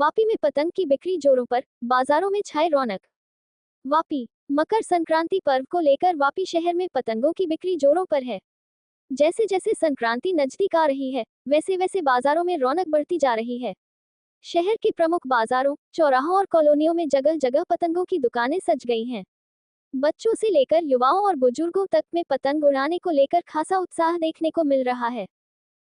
वापी में पतंग की बिक्री जोरों पर, बाजारों में छाई रौनक। वापी मकर संक्रांति पर्व को लेकर वापी शहर में पतंगों की बिक्री जोरों पर है। जैसे जैसे संक्रांति नजदीक आ रही है, वैसे वैसे बाजारों में रौनक बढ़ती जा रही है। शहर के प्रमुख बाजारों, चौराहों और कॉलोनियों में जगह जगह पतंगों की दुकानें सज गई हैं। बच्चों से लेकर युवाओं और बुजुर्गों तक में पतंग उड़ाने को लेकर खासा उत्साह देखने को मिल रहा है।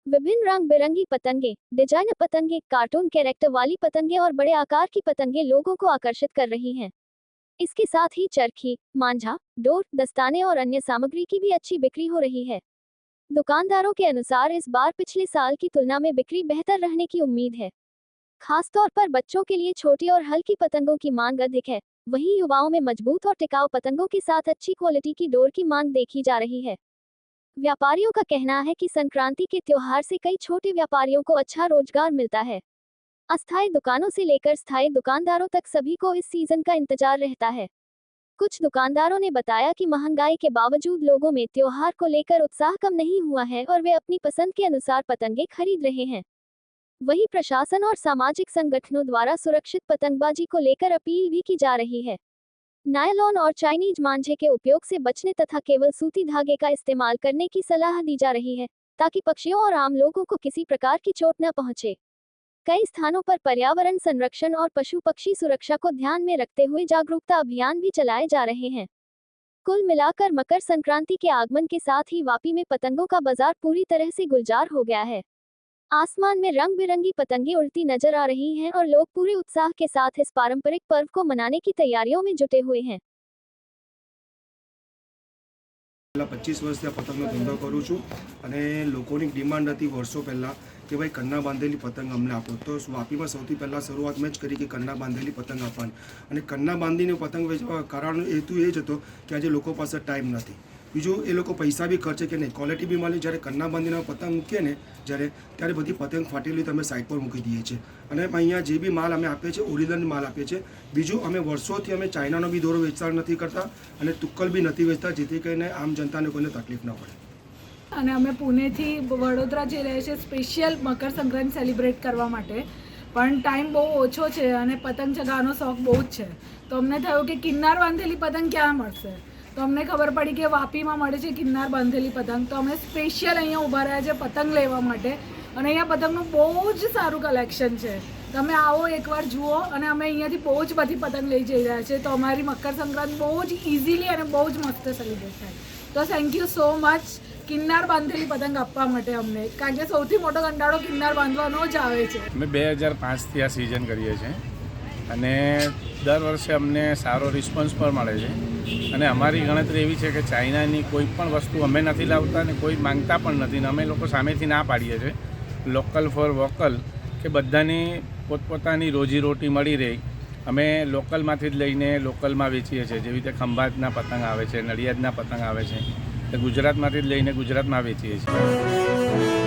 विभिन्न रंग बिरंगी पतंगे, डिजाइनर पतंगे, कार्टून कैरेक्टर वाली पतंगे और बड़े आकार की पतंगे लोगों को आकर्षित कर रही हैं। इसके साथ ही चरखी, मांझा, डोर, दस्ताने और अन्य सामग्री की भी अच्छी बिक्री हो रही है। दुकानदारों के अनुसार इस बार पिछले साल की तुलना में बिक्री बेहतर रहने की उम्मीद है। खासतौर पर बच्चों के लिए छोटी और हल्की पतंगों की मांग अधिक है। वहीं युवाओं में मजबूत और टिकाऊ पतंगों के साथ अच्छी क्वालिटी की डोर की मांग देखी जा रही है। व्यापारियों का कहना है कि संक्रांति के त्योहार से कई छोटे व्यापारियों को अच्छा रोजगार मिलता है। अस्थायी दुकानों से लेकर स्थायी दुकानदारों तक सभी को इस सीजन का इंतजार रहता है। कुछ दुकानदारों ने बताया कि महंगाई के बावजूद लोगों में त्योहार को लेकर उत्साह कम नहीं हुआ है और वे अपनी पसंद के अनुसार पतंगे खरीद रहे हैं। वहीं प्रशासन और सामाजिक संगठनों द्वारा सुरक्षित पतंगबाजी को लेकर अपील भी की जा रही है। नायलॉन और चाइनीज मांझे के उपयोग से बचने तथा केवल सूती धागे का इस्तेमाल करने की सलाह दी जा रही है, ताकि पक्षियों और आम लोगों को किसी प्रकार की चोट न पहुंचे। कई स्थानों पर पर्यावरण संरक्षण और पशु पक्षी सुरक्षा को ध्यान में रखते हुए जागरूकता अभियान भी चलाए जा रहे हैं। कुल मिलाकर मकर संक्रांति के आगमन के साथ ही वापी में पतंगों का बाजार पूरी तरह से गुलजार हो गया है। आसमान में रंग बिरंगी पतंगे उड़ती नजर आ रही हैं और लोग पूरे उत्साह के साथ इस पारंपरिक पर्व को मनाने की तैयारियों में जुटे हुए हैं। 25 વર્ષથી આ પતંગનો ધંધો કરું છું અને લોકોની ડિમાન્ડ હતી વર્ષો પહેલાં કે ભાઈ કન્ના બાંધેલી પતંગ અમને આપો, તો વાપીમાં સૌથી પહેલાં શરૂઆત મેં જ કરી કે કન્ના બાંધેલી પતંગ આપવાની. અને કન્ના બાંધીને પતંગ વેચવા કારણ હેતુ એ જ હતો કે આજે લોકો પાસે ટાઈમ નથી. બીજું એ લોકો પૈસા બી ખર્ચે કે નહીં, ક્વોલિટી બી મળી. જ્યારે કન્ના બાંધીને પતંગ મૂકીએ ને ત્યારે બધી પતંગ ફાટેલી તમે સાઈડ પર મૂકી દઈએ છીએ. અને અહીંયા જે બી માલ અમે આપીએ છીએ ઓરિજિનલ માલ આપીએ છીએ. બીજું અમે વર્ષોથી અમે ચાઇનાનો બી દોરો વેચતા નથી કરતા અને તુક્કલ બી નથી વેચતા, જેથી કરીને આમ જનતાને કોઈને તકલીફ ન પડે. અને અમે પુણેથી વડોદરા જઈ રહ્યા છીએ સ્પેશિયલ મકર સંક્રાંતિ સેલિબ્રેટ કરવા માટે, પણ ટાઈમ બહુ ઓછો છે અને પતંગ ચગાવવાનો શોખ બહુ જ છે. તો અમને થયું કે કિન્નાર બાંધેલી પતંગ ક્યાં મળશે, તો અમને ખબર પડી કે વાપીમાં મળે છે કિન્નાર બાંધેલી પતંગ. તો અમે સ્પેશિયલ અહીંયા ઊભા રહ્યા છે પતંગ લેવા માટે, અને અહીંયા પતંગનું બહુ જ સારું કલેક્શન છે. તમે આવો એકવાર જુઓ. અને અમે અહીંયાથી બહુ જ બધી પતંગ લઈ જઈ રહ્યા છીએ, તો અમારી મકર સંક્રાંતિ બહુ જ ઇઝીલી અને બહુ જ મસ્ત સેલિબ્રેટ થાય. તો થેન્ક યુ સો મચ કિન્નાર બાંધેલી પતંગ આપવા માટે અમને, કારણ કે સૌથી મોટો કંટાળો કિન્નાર બાંધવાનો જ આવે છે. અમે 2005થી આ સિઝન કરીએ છીએ અને દર વર્ષે અમને સારો રિસ્પોન્સ પણ મળે છે. અને અમારી ગણતરી એવી છે કે ચાઇનાની કોઈ પણ વસ્તુ અમે નથી લાવતા અને કોઈ માંગતા પણ નથી, ને અમે લોકો સામેથી ના પાડીએ છીએ. લોકલ ફોર વોકલ, કે બધાની પોતપોતાની રોજીરોટી મળી રહે. અમે લોકલમાંથી જ લઈને લોકલમાં વેચીએ છીએ. જેવી રીતે ખંભાતના પતંગ આવે છે, નડિયાદના પતંગ આવે છે, એ ગુજરાતમાંથી જ લઈને ગુજરાતમાં વેચીએ છીએ.